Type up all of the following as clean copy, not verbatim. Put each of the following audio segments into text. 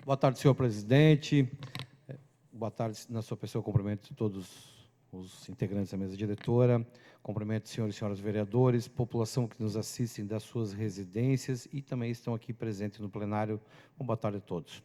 Boa tarde, senhor presidente. Boa tarde, na sua pessoa, cumprimento todos os integrantes da mesa diretora, cumprimento senhores e senhoras vereadores, população que nos assistem das suas residências e também estão aqui presentes no plenário. Boa tarde a todos.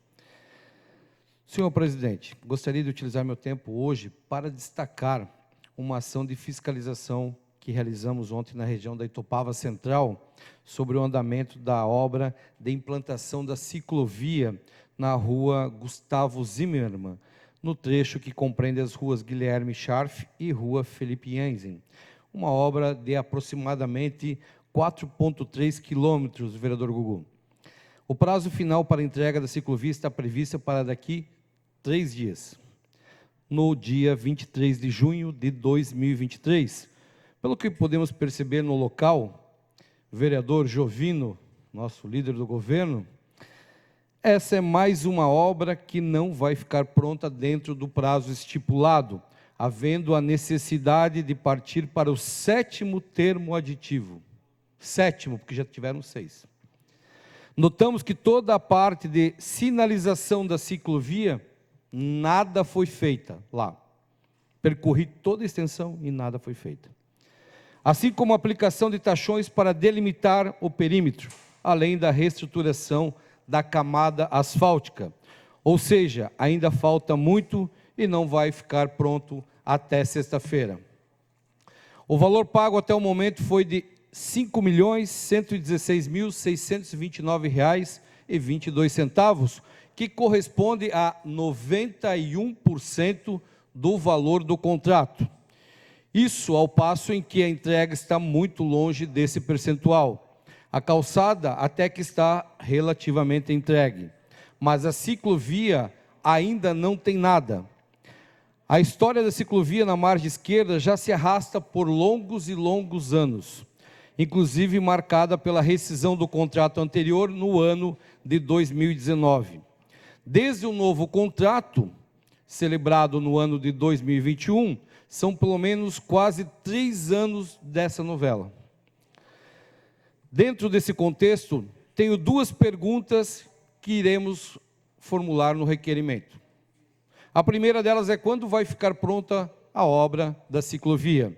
Senhor presidente, gostaria de utilizar meu tempo hoje para destacar uma ação de fiscalização que realizamos ontem na região da Itopava Central, sobre o andamento da obra de implantação da ciclovia na rua Gustavo Zimmermann, no trecho que compreende as ruas Guilherme Scharf e rua Felipe Jensen. Uma obra de aproximadamente 4,3 quilômetros, vereador Gugu. O prazo final para a entrega da ciclovia está previsto para daqui 3 dias, no dia 23 de junho de 2023. Pelo que podemos perceber no local, vereador Jovino, nosso líder do governo, essa é mais uma obra que não vai ficar pronta dentro do prazo estipulado, havendo a necessidade de partir para o 7º termo aditivo. 7º, porque já tiveram 6. Notamos que toda a parte de sinalização da ciclovia, nada foi feita lá. Percorri toda a extensão e nada foi feito. Assim como a aplicação de tachões para delimitar o perímetro, além da reestruturação da camada asfáltica. Ou seja, ainda falta muito e não vai ficar pronto até sexta-feira. O valor pago até o momento foi de R$ 5.116.629,22, que corresponde a 91% do valor do contrato. Isso ao passo em que a entrega está muito longe desse percentual. A calçada até que está relativamente entregue, mas a ciclovia ainda não tem nada. A história da ciclovia na margem esquerda já se arrasta por longos e longos anos, inclusive marcada pela rescisão do contrato anterior no ano de 2019. Desde o novo contrato, celebrado no ano de 2021, são pelo menos quase 3 anos dessa novela. Dentro desse contexto, tenho 2 perguntas que iremos formular no requerimento. A primeira delas é quando vai ficar pronta a obra da ciclovia.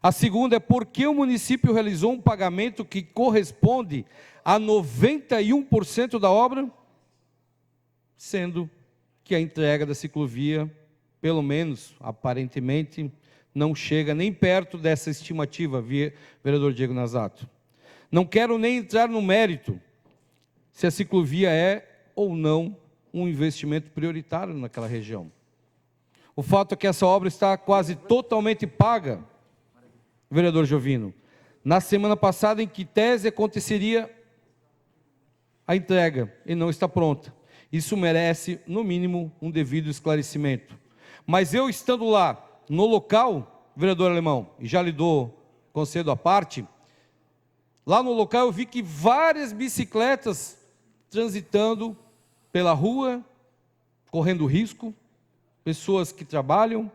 A segunda é por que o município realizou um pagamento que corresponde a 91% da obra, sendo que a entrega da ciclovia, pelo menos aparentemente, não chega nem perto dessa estimativa, vereador Diego Nazato. Não quero nem entrar no mérito se a ciclovia é ou não um investimento prioritário naquela região. O fato é que essa obra está quase totalmente paga, vereador Jovino, na semana passada em que tese aconteceria a entrega e não está pronta. Isso merece, no mínimo, um devido esclarecimento. Mas eu estando lá, no local, vereador Alemão, e já lhe dou concedo à parte, lá no local eu vi que várias bicicletas transitando pela rua, correndo risco, pessoas que trabalham,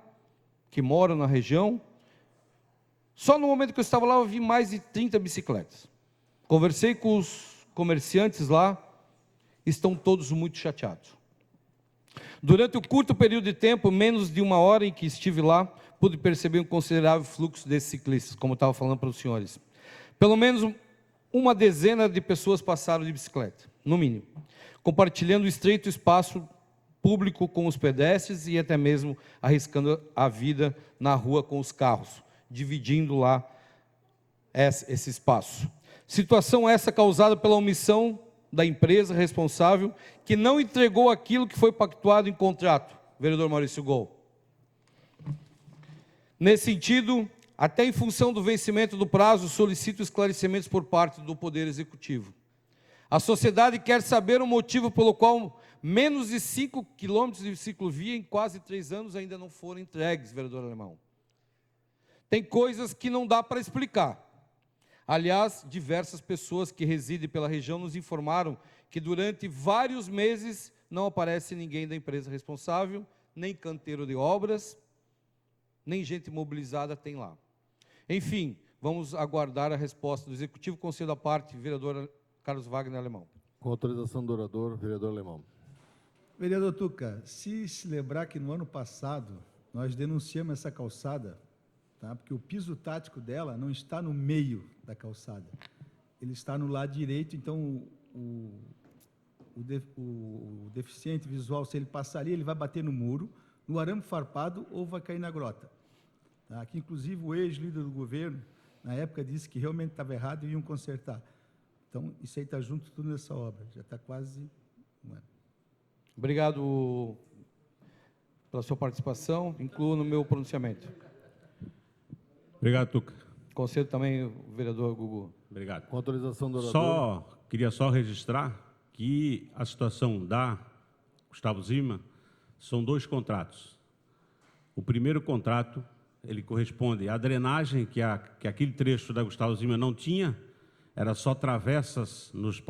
que moram na região. Só no momento que eu estava lá eu vi mais de 30 bicicletas. Conversei com os comerciantes lá, estão todos muito chateados. Durante o curto período de tempo, menos de 1 hora em que estive lá, pude perceber um considerável fluxo desses ciclistas, como eu estava falando para os senhores. Pelo menos uma dezena de pessoas passaram de bicicleta, no mínimo, compartilhando o estreito espaço público com os pedestres e até mesmo arriscando a vida na rua com os carros, dividindo lá esse espaço. Situação essa causada pela omissão da empresa responsável, que não entregou aquilo que foi pactuado em contrato, vereador Maurício Gol. Nesse sentido, até em função do vencimento do prazo, solicito esclarecimentos por parte do Poder Executivo. A sociedade quer saber o motivo pelo qual menos de 5 quilômetros de ciclovia em quase 3 anos ainda não foram entregues, vereador Alemão. Tem coisas que não dá para explicar. Aliás, diversas pessoas que residem pela região nos informaram que durante vários meses não aparece ninguém da empresa responsável, nem canteiro de obras, nem gente mobilizada tem lá. Enfim, vamos aguardar a resposta do Executivo. Concedo à parte, vereador Carlos Wagner Alemão. Com autorização do orador, vereador Alemão. Vereador Tuca, se lembrar que no ano passado nós denunciamos essa calçada, tá? Porque o piso tático dela não está no meio da calçada, ele está no lado direito, então o deficiente visual, se ele passar ali, ele vai bater no muro, no arame farpado ou vai cair na grota. Tá? Aqui, inclusive, o ex-líder do governo, na época, disse que realmente estava errado e iam consertar. Então, isso aí está junto tudo nessa obra, já está quase um ano. Obrigado pela sua participação, incluo no meu pronunciamento. Obrigado, Tuca. Concedo também o vereador Gugu. Obrigado. Com autorização do orador. Queria só registrar que a situação da Gustavo Zimmermann são 2 contratos. O primeiro contrato, ele corresponde à drenagem que aquele trecho da Gustavo Zimmermann não tinha, era só travessas nos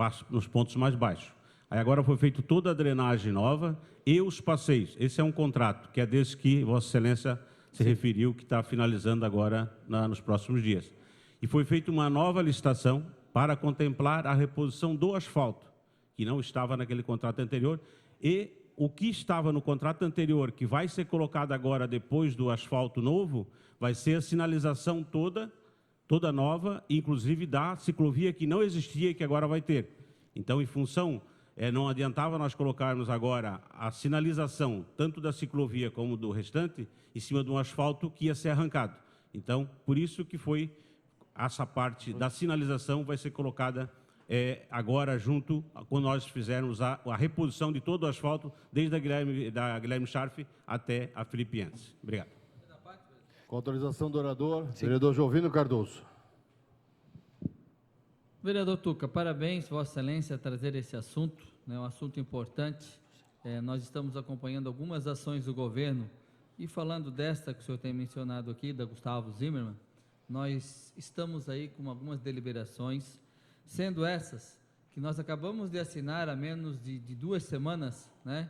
pontos mais baixos. Aí agora foi feita toda a drenagem nova e os passeios. Esse é um contrato, que é desse que Vossa Excelência se referiu, que está finalizando agora nos próximos dias. E foi feita uma nova licitação para contemplar a reposição do asfalto, que não estava naquele contrato anterior, e o que estava no contrato anterior, que vai ser colocado agora depois do asfalto novo, vai ser a sinalização toda nova, inclusive da ciclovia que não existia e que agora vai ter. Então, em função, não adiantava nós colocarmos agora a sinalização, tanto da ciclovia como do restante, em cima de um asfalto que ia ser arrancado. Então, por isso que foi essa parte da sinalização vai ser colocada agora junto, quando nós fizermos a reposição de todo o asfalto, desde da Guilherme Scharf até a Filipiense. Obrigado. Com autorização do orador, vereador Jovino Cardoso. Vereador Tuca, parabéns, Vossa Excelência, a trazer esse assunto, né, um assunto importante. Nós estamos acompanhando algumas ações do governo e falando desta que o senhor tem mencionado aqui, da Gustavo Zimmermann, nós estamos aí com algumas deliberações, sendo essas que nós acabamos de assinar há menos de 2 semanas, né,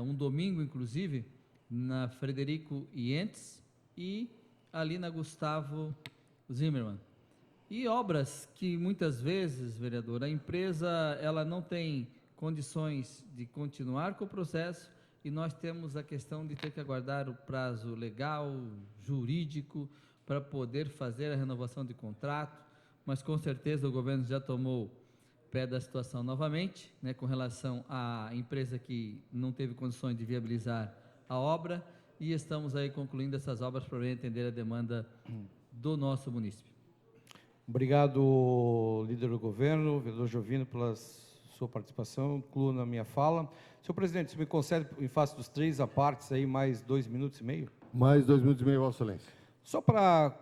um domingo, inclusive, na Frederico Ientes e ali na Gustavo Zimmermann. E obras que muitas vezes, vereador, a empresa ela não tem condições de continuar com o processo e nós temos a questão de ter que aguardar o prazo legal, jurídico, para poder fazer a renovação de contrato, mas com certeza o governo já tomou pé da situação novamente, né, com relação à empresa que não teve condições de viabilizar a obra e estamos aí concluindo essas obras para atender a demanda do nosso município. Obrigado, líder do governo, vereador Jovino, pela sua participação. Incluo na minha fala. Senhor presidente, se me concede, em face dos 3 apartes, aí, mais 2 minutos e meio? Mais 2 minutos e meio, Vossa Excelência. Só para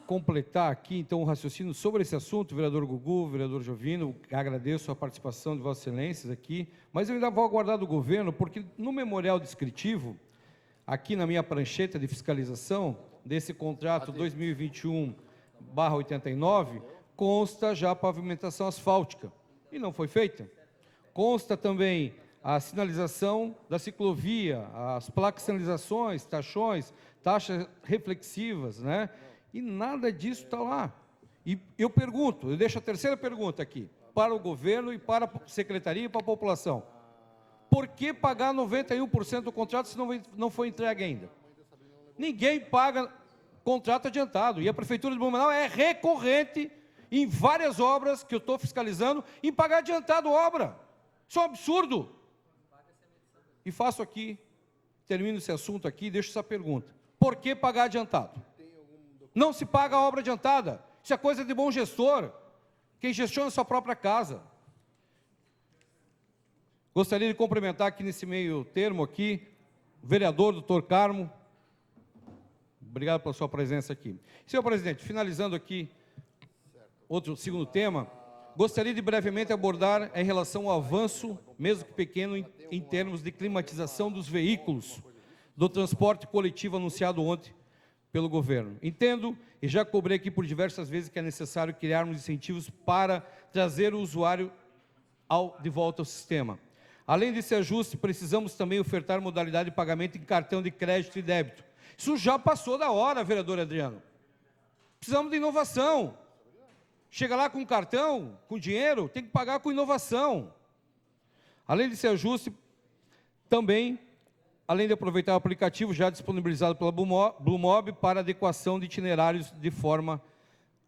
completar aqui, então, o raciocínio sobre esse assunto, vereador Gugu, vereador Jovino, agradeço a participação de Vossa Excelências aqui, mas eu ainda vou aguardar do governo, porque no memorial descritivo, aqui na minha prancheta de fiscalização, desse contrato 2021/89, consta já a pavimentação asfáltica, e não foi feita. Consta também a sinalização da ciclovia, as placas de sinalizações, tachões, taxas reflexivas, né? E nada disso está lá. E eu pergunto, eu deixo a terceira pergunta aqui, para o governo e para a secretaria e para a população. Por que pagar 91% do contrato se não foi entregue ainda? Ninguém paga contrato adiantado. E a Prefeitura de Blumenau é recorrente em várias obras que eu estou fiscalizando em pagar adiantado obra. Isso é um absurdo. E faço aqui, termino esse assunto aqui e deixo essa pergunta. Por que pagar adiantado? Não se paga a obra adiantada. Isso é coisa de bom gestor. Quem gestiona a sua própria casa. Gostaria de cumprimentar aqui nesse meio termo aqui, o vereador doutor Carmo. Obrigado pela sua presença aqui. Senhor presidente, finalizando aqui, outro segundo tema, gostaria de brevemente abordar em relação ao avanço, mesmo que pequeno, em termos de climatização dos veículos do transporte coletivo anunciado ontem pelo governo. Entendo, e já cobrei aqui por diversas vezes, que é necessário criarmos incentivos para trazer o usuário de volta ao sistema. Além desse ajuste, precisamos também ofertar modalidade de pagamento em cartão de crédito e débito. Isso já passou da hora, vereador Adriano. Precisamos de inovação. Chega lá com cartão, com dinheiro, tem que pagar com inovação. Além desse ajuste, Também, além de aproveitar o aplicativo já disponibilizado pela Blumob para adequação de itinerários de forma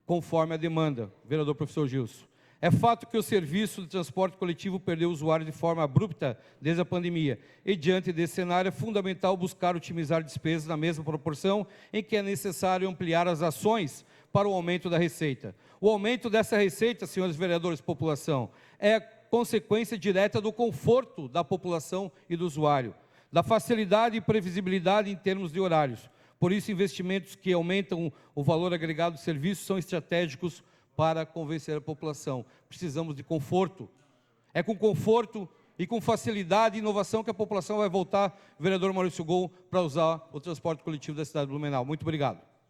conforme a demanda. Vereador professor Gilson. É fato que o serviço de transporte coletivo perdeu o usuário de forma abrupta desde a pandemia. E, diante desse cenário, é fundamental buscar otimizar despesas na mesma proporção em que é necessário ampliar as ações para o aumento da receita. O aumento dessa receita, senhores vereadores, população, é consequência direta do conforto da população e do usuário, da facilidade e previsibilidade em termos de horários. Por isso, investimentos que aumentam o valor agregado do serviço são estratégicos para convencer a população. Precisamos de conforto. É com conforto e com facilidade e inovação que a população vai voltar, vereador Maurício Gol, para usar o transporte coletivo da cidade de Blumenau. Muito obrigado.